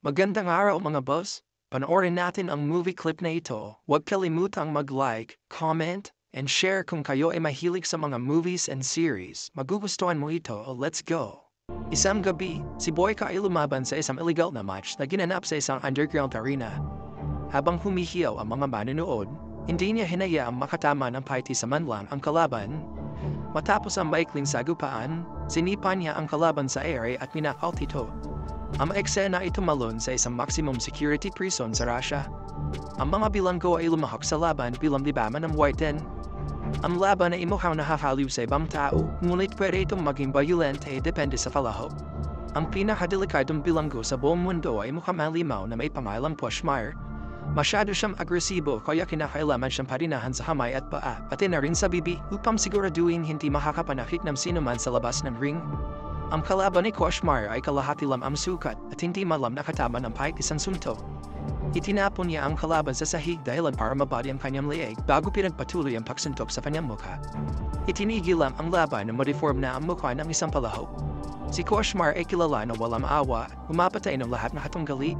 Magandang araw mga boss. Panoorin natin ang movie clip na ito. Huwag kalimutang mag-like, comment, and share kung kayo ay mahilig sa mga movies and series. Magugustuhan mo ito. Let's go! Isang gabi, si Boyka ay lumaban sa isang illegal na match na ginanap sa isang underground arena. Habang humihiyaw ang mga manonood, hindi niya hinayaang makatama ng paiti sa man lang ang kalaban. Matapos ang maikling sagupaan, sinipa niya ang kalaban sa ere at minakaut ito. Ang eksena ay tumalon sa isang maximum security prison sa Russia. Ang mga bilanggo ay lumahok sa laban bilang libaman ng Warden. Ang laban ay mukhang nakakaliw sa ibang tao, ngunit pwede itong maging violente depende sa palahok. Ang pinakadelikadong bilanggo sa buong mundo ay mukhang malimaw na may pangalang Pushmire. Masyado siyang agresibo kaya kinakailangan siyang parinahan sa kamay at paa, pati na rin sa bibi upang siguraduhin hindi makakapanakit ng sinuman sa labas ng ring. Ang kalaban ni Pushmire ay kalahati lang ang sukat at hindi malam nakatama ng kahit isang suntok. Itinapon niya ang kalaban sa sahig dahilan para mabadi ang kanyang leeg bago pinagpatuloy ang pagsuntok sa kanyang mukha. Itinigil lang ang laban na ma-deform na ang mukha ng isang palahok. Si Pushmire ay kilala na walang awa, umapatay ng lahat na katunggali.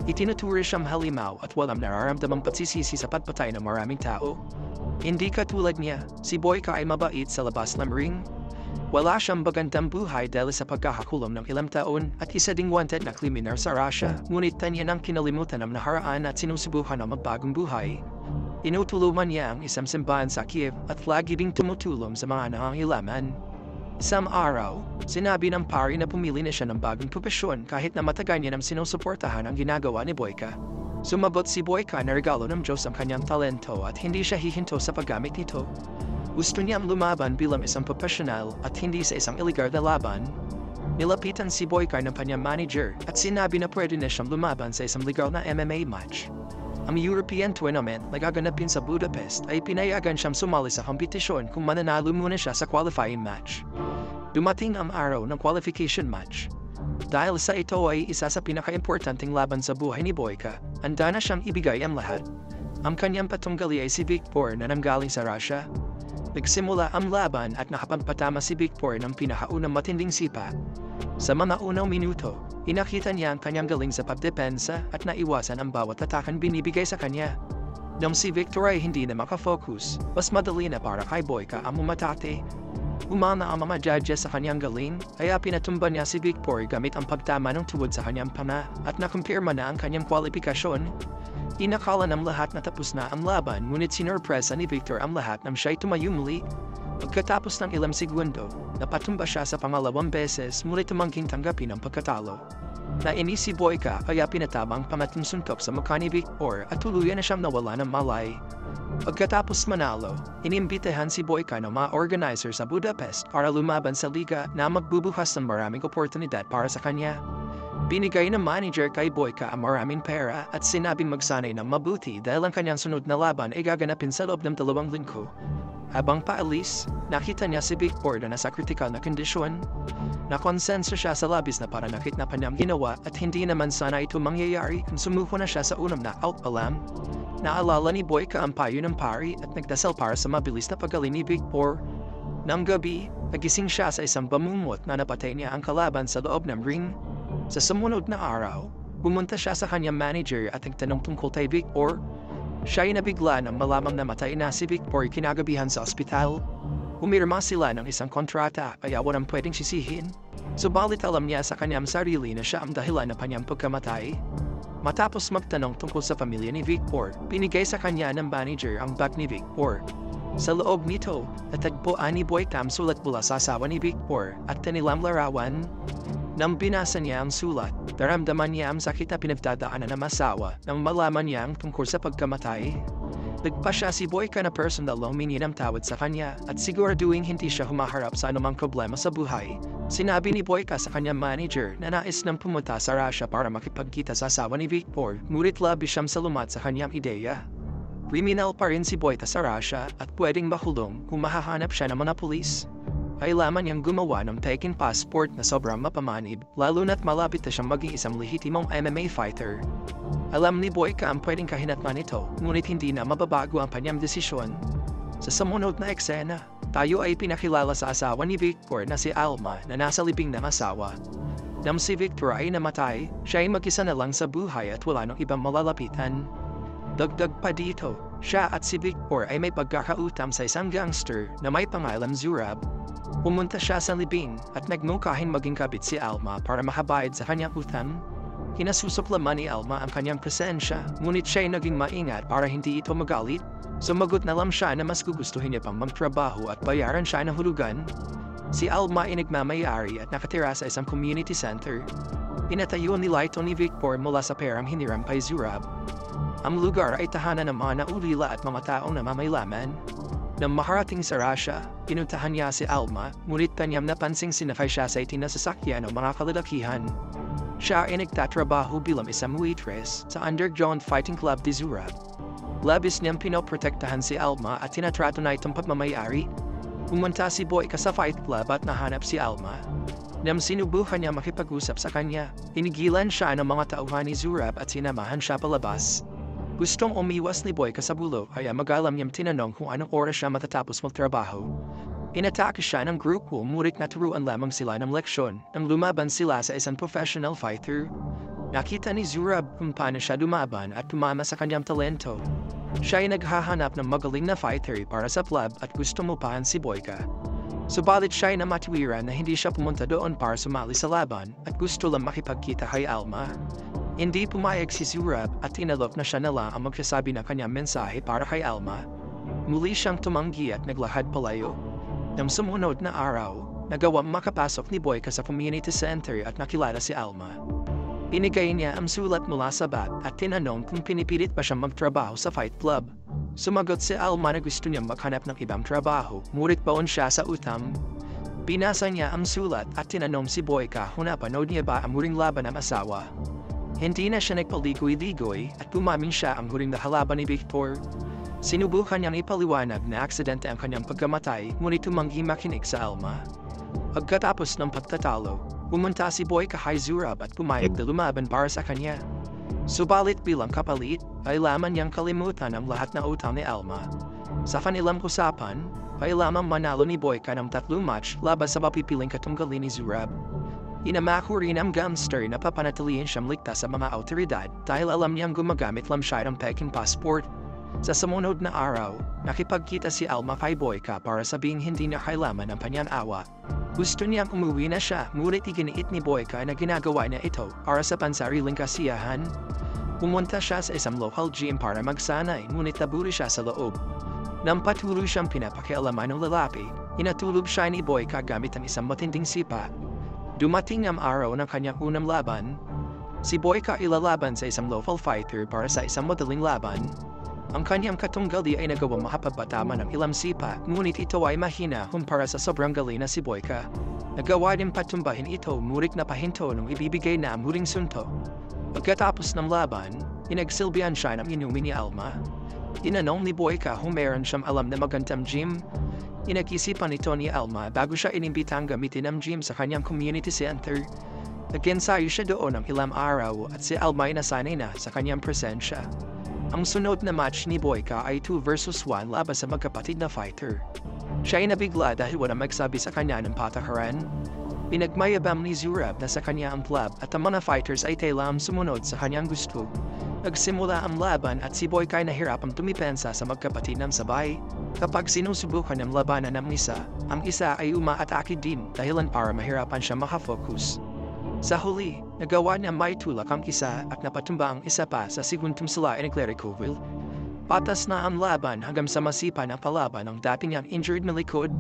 Itinuturi siyang halimaw at walang nararamdamang pagsisisi sa pagpatay ng maraming tao. Hindi katulad niya, si Boyka ay mabait sa labas ng ring. Wala siyang bagandang buhay dahil sa pagkakakulong ng ilang taon at isa ding wanted na kriminal sa Russia, ngunit tanya ng kinalimutan ng naharaan at sinusubukan ng magbagong buhay. Inutulungan niya ang isang simbahan sa Kiev at lagi ding tumutulong sa mga nangangailangan. Isang araw, sinabi ng pari na pumili na siya ng bagong propesyon kahit na matagal niya ng sinusuportahan ang ginagawa ni Boyka. Sumagot si Boyka na regalo ng Diyos ang kanyang talento at hindi siya hihinto sa paggamit nito. Gusto niyang lumaban bilang isang profesional at hindi sa isang iligal na laban. Nilapitan si Boyka ng kanyang manager at sinabi na pwede na siyang lumaban sa isang legal na MMA match. Ang European Tournament na gaganapin sa Budapest ay pinayagan siyang sumali sa kompetisyon kung mananalo muna siya sa qualifying match. Dumating ang araw ng qualification match. Dahil sa ito ay isa sa pinaka-importanting laban sa buhay ni Boyka, handa na siyang ibigay ang lahat. Ang kanyang patunggali ay si Viktor na nanggaling sa Russia. Nagsimula ang laban at nakapagpatama si Viktor ng pinakaunang matinding sipa. Sa mga unang minuto, inakita niya ang kanyang galing sa pagdepensa at naiwasan ang bawat atakan binibigay sa kanya. Nang si Viktor ay hindi na makafocus, mas madali na para kay Boyka ang umatake. Umana ang mga judges sa kanyang galing, kaya pinatumba niya si Viktor gamit ang pagtama ng tuwod sa kanyang panga at nakumpirma na ang kanyang kwalifikasyon. Inakala ng lahat na tapos na ang laban ngunit sinurpresa ni Viktor ang lahat nang siya'y tumayo muli. Pagkatapos ng ilang segundo, napatumba siya sa pangalawang beses ngunit tumangking tanggapin ang pagkatalo. Nainis si Boyka kaya pinatama ang pangatlong suntok sa mukha ni Viktor at tuluyan na siyang nawala ng malay. Pagkatapos manalo, inimbitahan si Boyka ng mga organizer sa Budapest para lumaban sa liga na magbubukas ng maraming oportunidad para sa kanya. Binigay ng manager kay Boyka ang maraming pera at sinabing magsanay ng mabuti dahil ang kanyang sunod na laban ay gaganapin sa loob ng 2 linggo. Habang paalis, nakita niya si Viktor na nasa kritikal na kondisyon. Nakonsenso siya sa labis na paranakit na kanyang ginawa at hindi naman sana ito mangyayari kung sumuko na siya sa unang knockout pa lang. Naalala ni Boyka ang payo ng pari at nagdasal para sa mabilis na pagaling ni Viktor. Nang gabi, nagising siya sa isang bamumot na napatay niya ang kalaban sa loob ng ring. Sa sumunod na araw, pumunta siya sa kanyang manager at nagtanong tungkol kay Viktor. Siya ay nabigla nang malamang namatay na si Viktor kinagabihan sa ospital. Umirma sila ng isang kontrata kaya walang pwedeng sisihin. Subalit alam niya sa kanyang sarili na siya ang dahilan ng kanyang pagkamatay. Matapos magtanong tungkol sa pamilya ni Viktor, pinigay sa kanya ng manager ang bag ni Viktor. Sa loob nito, natagpuan ni Boyka ang sulat mula sa asawa ni Viktor at kanilang larawan. Nang binasa niya ang sulat, naramdaman niya ang sakit na pinagdadaanan ng asawa nang malaman niya ang tungkol sa pagkamatay. Nagpa siya si Boyka na personal na humingi ng tawad sa kanya at siguraduhin hindi siya humaharap sa anumang problema sa buhay. Sinabi ni Boyka sa kanyang manager na nais nang pumunta sa Russia para makipagkita sa asawa ni Viktor, ngunit labis siyang salumat sa kanyang ideya. Kriminal pa rin si Boyka sa Russia at pwedeng makulong kung mahahanap siya ng mga pulis. Kailangan niyang gumawa ng peking passport na sobrang mapamanib, lalo na't malapit na siyang maging isang lehitimong MMA fighter. Alam ni Boyka ang pwedeng kahinatnan nito, ngunit hindi na mababago ang kanyang desisyon. Sa sumunod na eksena, tayo ay pinakilala sa asawa ni Viktor na si Alma na nasa libing ng asawa. Nang si Victor ay namatay, siya ay mag-isa na lang sa buhay at wala nang ibang malalapitan. Dagdag pa dito, siya at si Victor ay may pagkakautam sa isang gangster na may pangalang Zurab. Pumunta siya sa libing at nagmungkahin maging kabit si Alma para makabayad sa kanyang utang. Kinasusuklaman ni Alma ang kanyang presensya, ngunit siya ay naging maingat para hindi ito magalit. Sumagot na lang siya na mas gugustuhin niya pang magtrabaho at bayaran siya ng hulugan. Si Alma ay nagmamayari at nakatira sa isang community center. Pinatayo nila ito ni Victor mula sa perang hiniram kay Zurab. Ang lugar ay tahanan ng mga naulila at mga taong namamaylaman. Nang makarating sa Russia, pinuntahan niya si Alma, ngunit kanyang napansing sinakay siya sa itinasasakyan ng mga kalalakihan. Siya ay nagtatrabaho bilang isang waitress sa underground fighting club ni Zurab. Labis niyang pinoprotektahan si Alma at tinatrato na itong pagmamayari. Pumunta si Boyka sa fight club at nahanap si Alma. Nang sinubukan niya makipag-usap sa kanya, pinigilan siya ng mga tauhan ni Zurab at sinamahan siya palabas. Gustong umiwas ni Boyka sa bulok kaya magalam niyang tinanong kung anong oras siya matatapos magtrabaho. Inatake siya ng grupo ngunit naturuan lamang sila ng leksyon nang lumaban sila sa isang professional fighter. Nakita ni Zurab kung paano siya lumaban at tumama sa kanyang talento. Siya ay naghahanap ng magaling na fighter para sa club at gusto mupahan si Boyka. Subalit siya ay namatiwiran na hindi siya pumunta doon para sumali sa laban at gusto lang makipagkita kay Alma. Hindi pumayag si Zurab at inalok na siya na lang ang magsasabi ng kanyang mensahe para kay Alma. Muli siyang tumanggi at naglakad palayo. Nang sumunod na araw, nagawang makapasok ni Boyka sa community center at nakilala si Alma. Inigay niya ang sulat mula sa bag at tinanong kung pinipilit pa siyang magtrabaho sa fight club. Sumagot si Alma na gusto niyang maghanap ng ibang trabaho, ngunit baon siya sa utang. Binasa niya ang sulat at tinanong si Boyka kung napanood niya ba ang huling laban ng asawa. Hindi na siya nagpaligoy-ligoy at umamin siya ang huling nakalaban ni Victor. Sinubukan niyang ipaliwanag na aksidente ang kanyang pagkamatay, ngunit tumanggi makinig sa Alma. Pagkatapos ng pagtatalo, pumunta si Boyka kay Zurab at pumayag na lumaban para sa kanya. Subalit bilang kapalit, kailangan niyang kalimutan ang lahat na utang ni Alma. Sa kanilang usapan, kailangan manalo ni Boyka ng 3 match laban sa mapipiling katunggali ni Zurab. Inamako rin ang gangster na papanatilihin siyang ligtas sa mga awtoridad dahil alam niyang gumagamit lang siya ng Peking passport. Sa sumunod na araw, nakipagkita si Alma kay Boyka para sabihing hindi niya kailangan ang kanyang awa. Gusto niyang umuwi na siya, ngunit iginiit ni Boyka na ginagawa niya ito para sa pansariling kasiyahan. Pumunta siya sa isang local gym para magsanay, ngunit naburi siya sa loob. Nang patuloy siyang pinapakialaman ng lalaki, inatulog siya ni Boyka gamit ang isang matinding sipa. Dumating ang araw ng kanyang unang laban. Si Boyka ilalaban sa isang local fighter para sa isang madaling laban. Ang kanyang katunggali ay nagawang makapagpatama ng ilang sipa, ngunit ito ay mahina kumpara sa sobrang galing na si Boyka. Nagawa din patumbahin ito, ngunit napahinto nung ibibigay na ang huling suntok. Pagkatapos ng laban, inagsilbihan siya ng inumin ni Alma. Tinanong ni Boyka kung meron siyang alam na magandang gym. Inag-isipan ito ni Alma bago siya inimbitang gamitin ang gym sa kanyang community center. Nag-ensayo siya doon ng ilang araw at si Alma ay nasanay na sa kanyang presensya. Ang sunod na match ni Boyka ay 2 versus 1 laban sa magkapatid na fighter. Siya ay nabigla dahil walang magsabi sa kanya ng patakaran. Pinagmayabang ni Zurab na sa kanya ang club at ang mga fighters ay tailang sumunod sa kanyang gusto. Nagsimula ang laban at si Boyka ay nahirapang tumipensa sa magkapatid ng sabay. Kapag sinusubukan ng labanan ng isa, ang isa ay umaatake din dahilan para mahirapan siya makafocus. Sa huli, nagawa niya may tulak ang isa at napatumba ang isa pa sa segundong sila ay naglarikovel. Patas na ang laban hanggang sa masipa ng palaban ng dati niyang injured na likod.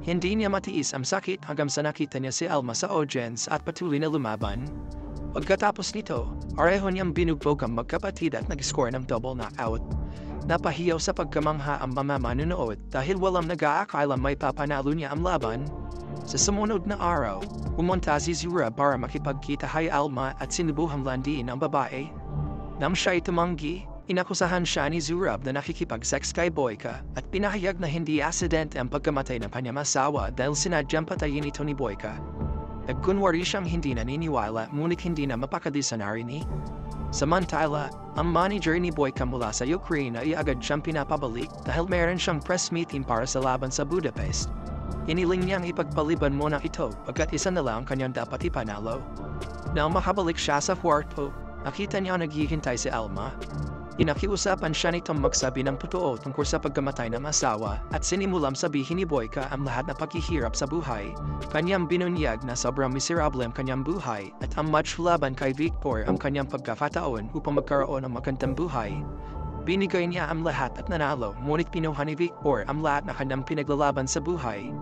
Hindi niya matiis ang sakit hanggang sa nakita niya si Alma sa audience at patuloy na lumaban. Pagkatapos nito, pareho niyang binugbog ang magkapatid at nag-score ng double knockout. Napahiyaw sa pagkamangha ang mga manonood dahil walang nag-aakala may papanalo niya ang laban. Sa sumunod na araw, pumunta si Zurab para makipagkita kay Alma at sinubuhang landiin ang babae. Nang siya'y tumanggi, inakusahan siya ni Zurab na nakikipag-sex kay Boyka at pinahayag na hindi aksidente ang pagkamatay ng kanyang asawa dahil sinadyang patayin ito ni Boyka. Nagkunwari siyang hindi naniniwala ngunit hindi na mapakali sa narinig. Samantala, ang manager ni Boyka mula sa Ukraine ay agad siyang pinapabalik dahil meron siyang press meeting para sa laban sa Budapest. Iniling niyang ipagpaliban mo na ito pagkat isa na lang kanyang dapat ipanalo. Nang makabalik siya sa kwarto, nakita niya naghihintay si Alma. Inakiusapan siya nitong magsabi ng totoo tungkol sa pagkamatay ng asawa at sinimulang sabihin ni Boyka ang lahat na paghihirap sa buhay. Kanyang binunyag na sobrang miserable ang kanyang buhay at ang match laban kay Victor ang kanyang pagkakataon upang magkaroon ng magandang buhay. Binigay niya ang lahat at nanalo, ngunit pinuha ni Victor ang lahat na kanyang pinaglalaban sa buhay.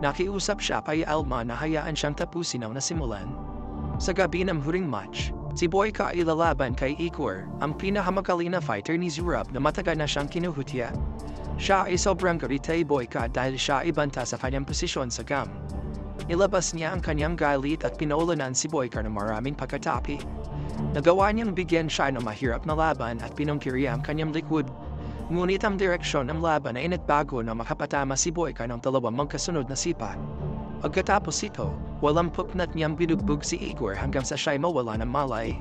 Nakiusap siya kay Alma na hayaan siyang tapusin ang nasimulan. Sa gabi ng huling match, si Boyka ay lalaban kay Igor, ang pinakamagaling na fighter ni Zurab na matagal na siyang kinuhutya. Siya ay sobrang galit kay Boyka dahil siya ay banta sa kanyang posisyon sa gam. Nilabas niya ang kanyang galit at pinaulan si Boyka ng maraming pagkatapi. Nagawa niyang bigyan siya ng mahirap na laban at pinungkiri ang kanyang likod. Ngunit ang direksyon ng laban ay nagbago na makapatama si Boyka ng dalawang magkasunod na sipa. Pagkatapos ito, walang puknat niyang binugbog si Igor hanggang sa siya'y mawala ng malay.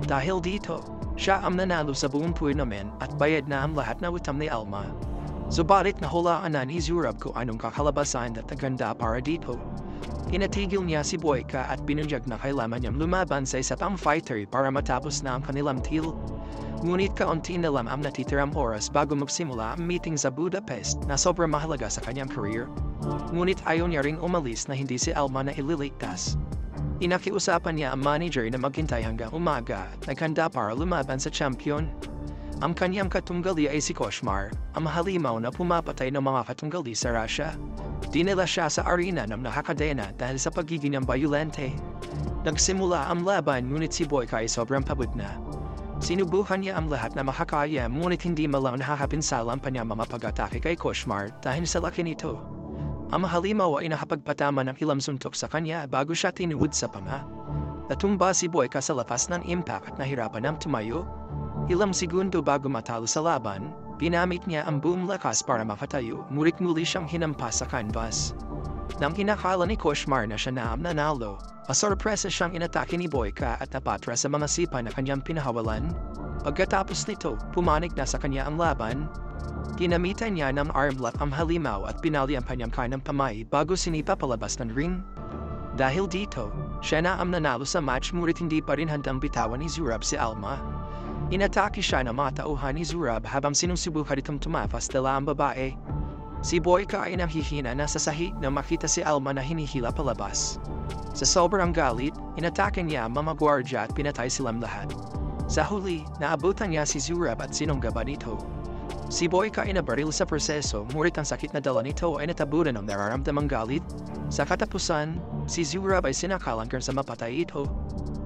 Dahil dito, siya ang nanalo sa buong tournament at bayad na ang lahat na utang ni Alma. Subalit nahulaan na ni Zurab kung anong kakalabasan at naganda para dito. Inatigil niya si Boyka at binunyag na kailangan niyang lumaban sa isa pang fighter para matapos na ang kanilang deal. Ngunit kaunti na lang ang natitirang oras bago magsimula ang meeting sa Budapest na sobrang mahalaga sa kanyang career. Ngunit ayaw niya ring umalis na hindi si Alma na ililigtas. Inakiusapan niya ang manager na maghintay hanggang umaga at naghanda para lumaban sa champion. Ang kanyang katunggali ay si Koshmar, ang halimaw na pumapatay ng mga katunggali sa Russia. Dinala siya sa arena ng nakakadena dahil sa pagiging ng bayulente. Nagsimula ang laban ngunit si Boyka ay sobrang pagod na. Sinubukan niya ang lahat na makakaya ngunit hindi malang nakakapinsalang pa niya mga pag-atake kay Koshmar dahil sa laki nito. Ang halimaw ay nakapagpatama ng ilang suntok sa kanya bago siya tinuod sa panga. Natumba si Boyka sa lapas ng impact at nahirapan ng tumayo. Ilang segundo bago matalo sa laban, ginamit niya ang buong lakas para makatayo, ngunit muli siyang hinampas sa canvas. Nang kinakala ni Koshmar na siya na ang nanalo, masorpresa siyang inatake ni Boyka at napatra sa mga sipa na kanyang pinahawalan. Pagkatapos nito, pumanig na sa kanya ang laban. Ginamitan niya ng armlock ang halimaw at pinali ang kanyang kanang kamay bago sinipa palabas ng ring. Dahil dito, siya na ang nanalo sa match ngunit hindi pa rin handang bitawan ni Zurab si Alma. Inatake siya ng mga tauhan ni Zurab habang sinusubukan itong tumapas dala ang babae. Si Boyka ay nanghihina na sa sahig nang makita si Alma na hinihila palabas. Sa sobrang galit, inatake niya ang mga gwardya at pinatay silang lahat. Sa huli, naabutan niya si Zurab at sinunggaban ito. Si Boyka ay nabaril sa proseso ngunit ang sakit na dala nito ay natabunan ng nararamdamang galit. Sa katapusan, si Zurab ay sinakalan kung sa mapatay ito.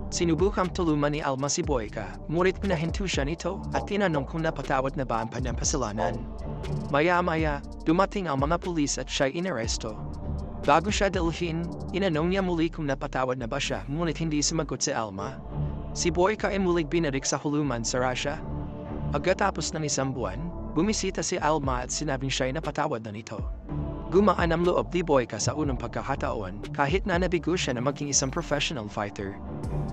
Sinubukang tulungan ni Alma si Boyka, ngunit pinahinto siya nito at tinanong kung napatawad na ba ang kanyang kasalanan. Maya-maya, dumating ang mga pulis at siya'y inaresto. Bago siya dalhin, inanong niya muli kung napatawad na ba siya ngunit hindi sumagot si Alma. Si Boyka ay muling binarik sa huluman sa Russia. Pagkatapos ng isang buwan, bumisita si Alma at sinabing siya'y napatawad na nito. Gumaan ang loob ni Boyka sa unang pagkakataon kahit na nabigo siya na maging isang professional fighter.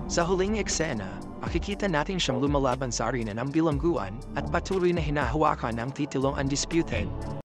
Sa huling eksena, makikita natin siyang lumalaban sa arena ng bilangguan at patuloy na hinahawakan ng titulong undisputed.